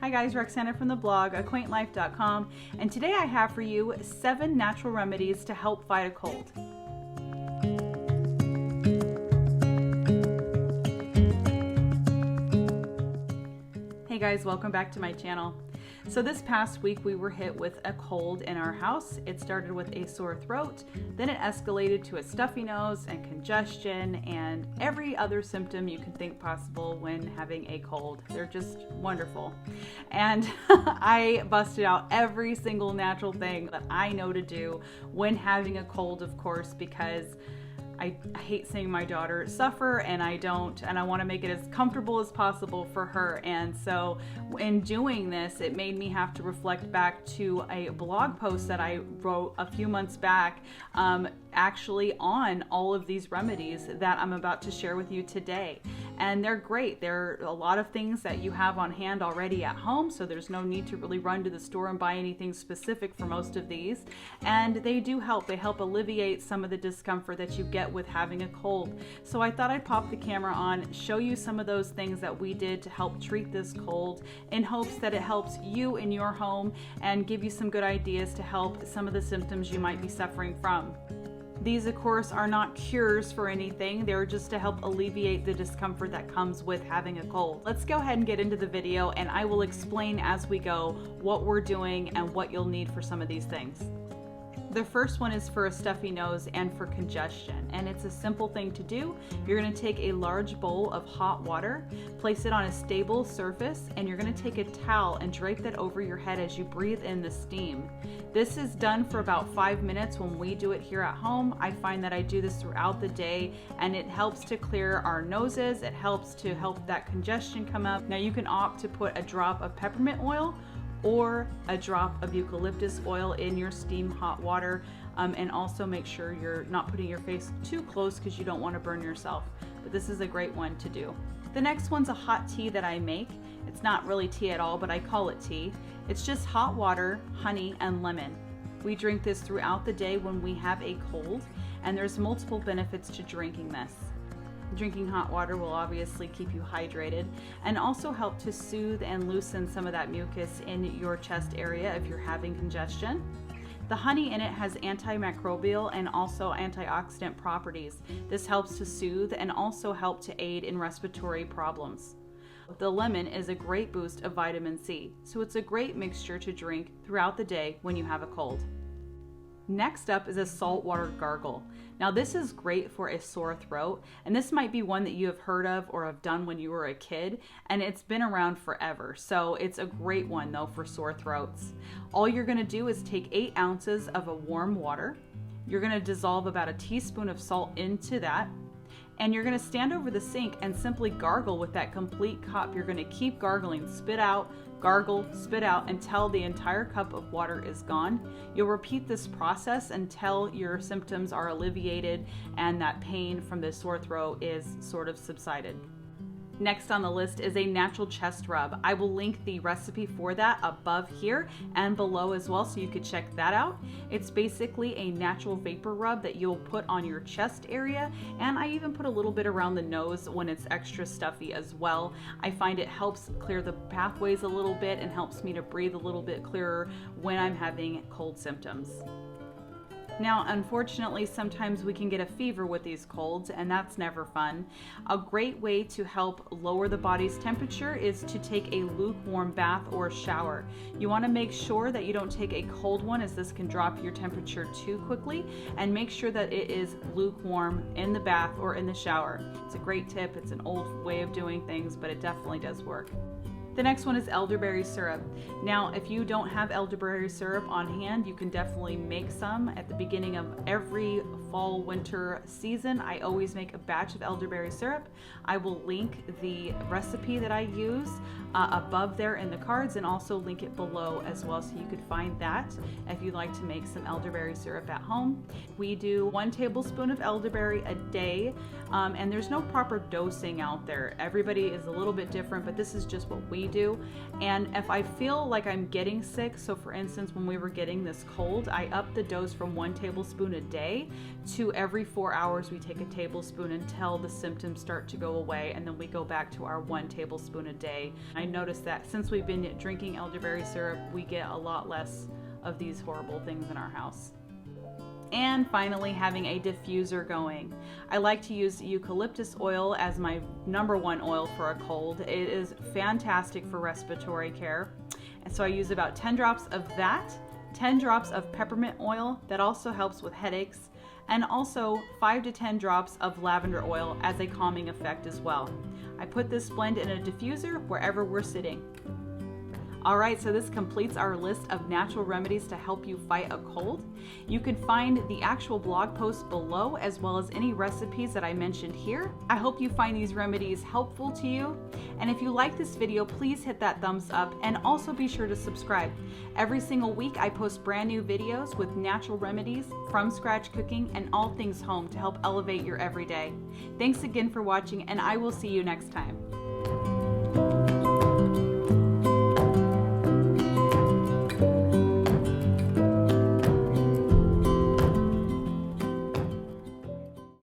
Hi guys, Roxana from the blog acquaintlife.com, and today I have for you 7 natural remedies to help fight a cold. Hey guys, welcome back to my channel. So this past week we were hit with a cold in our house. It started with a sore throat, then it escalated to a stuffy nose and congestion and every other symptom you can think possible when having a cold. They're just wonderful. And I busted out every single natural thing that I know to do when having a cold, of course, because I hate seeing my daughter suffer, and I want to make it as comfortable as possible for her. And so in doing this, it made me have to reflect back to a blog post that I wrote a few months back, actually on all of these remedies that I'm about to share with you today. And they're great. There are a lot of things that you have on hand already at home, so there's no need to really run to the store and buy anything specific for most of these. And they do help. They help alleviate some of the discomfort that you get with having a cold. So I thought I'd pop the camera on, show you some of those things that we did to help treat this cold, in hopes that it helps you in your home and give you some good ideas to help some of the symptoms you might be suffering from. These, of course, are not cures for anything. They're just to help alleviate the discomfort that comes with having a cold. Let's go ahead and get into the video, and I will explain as we go what we're doing and what you'll need for some of these things. The first one is for a stuffy nose and for congestion, and it's a simple thing to do. You're going to take a large bowl of hot water, place it on a stable surface, and you're going to take a towel and drape that over your head as you breathe in the steam. This is done for about 5 minutes when we do it here at home. I find that I do this throughout the day, and it helps to clear our noses. It helps to help that congestion come up. Now you can opt to put a drop of peppermint oil or a drop of eucalyptus oil in your steam hot water, and also make sure you're not putting your face too close because you don't want to burn yourself. But this is a great one to do. The next one's a hot tea that I make. It's not really tea at all, but I call it tea. It's just hot water, honey, and lemon. We drink this throughout the day when we have a cold, and there's multiple benefits to drinking this. Drinking hot water will obviously keep you hydrated and also help to soothe and loosen some of that mucus in your chest area if you're having congestion. The honey in it has antimicrobial and also antioxidant properties. This helps to soothe and also help to aid in respiratory problems. The lemon is a great boost of vitamin C, so it's a great mixture to drink throughout the day when you have a cold. Next up is a saltwater gargle. Now this is great for a sore throat, and this might be one that you have heard of or have done when you were a kid, and it's been around forever. So it's a great one though for sore throats. All you're gonna do is take 8 ounces of a warm water. You're gonna dissolve about a teaspoon of salt into that, and you're gonna stand over the sink and simply gargle with that complete cup. You're gonna keep gargling, spit out, gargle, spit out until the entire cup of water is gone. You'll repeat this process until your symptoms are alleviated and that pain from the sore throat is sort of subsided. Next on the list is a natural chest rub. I will link the recipe for that above here and below as well, so you could check that out. It's basically a natural vapor rub that you'll put on your chest area, and I even put a little bit around the nose when it's extra stuffy as well. I find it helps clear the pathways a little bit and helps me to breathe a little bit clearer when I'm having cold symptoms. Now, unfortunately, sometimes we can get a fever with these colds, and that's never fun. A great way to help lower the body's temperature is to take a lukewarm bath or shower. You want to make sure that you don't take a cold one, as this can drop your temperature too quickly, and make sure that it is lukewarm in the bath or in the shower. It's a great tip. It's an old way of doing things, but it definitely does work. The next one is elderberry syrup. Now, if you don't have elderberry syrup on hand, you can definitely make some at the beginning of every fall, winter season. I always make a batch of elderberry syrup. I will link the recipe that I use above there in the cards, and also link it below as well, so you could find that if you'd like to make some elderberry syrup at home. We do 1 tablespoon of elderberry a day, and there's no proper dosing out there. Everybody is a little bit different, but this is just what we do. And if I feel like I'm getting sick, so for instance when we were getting this cold, I upped the dose from 1 tablespoon a day to every 4 hours we take a tablespoon until the symptoms start to go away, and then we go back to our 1 tablespoon a day. I noticed that since we've been drinking elderberry syrup, we get a lot less of these horrible things in our house. And finally, having a diffuser going. I like to use eucalyptus oil as my #1 oil for a cold. It is fantastic for respiratory care. And so I use about 10 drops of that, 10 drops of peppermint oil that also helps with headaches, and also 5 to 10 drops of lavender oil as a calming effect as well. I put this blend in a diffuser wherever we're sitting. Alright, so this completes our list of natural remedies to help you fight a cold. You can find the actual blog post below as well as any recipes that I mentioned here. I hope you find these remedies helpful to you. And if you like this video, please hit that thumbs up and also be sure to subscribe. Every single week I post brand new videos with natural remedies, from scratch cooking, and all things home to help elevate your everyday. Thanks again for watching, and I will see you next time.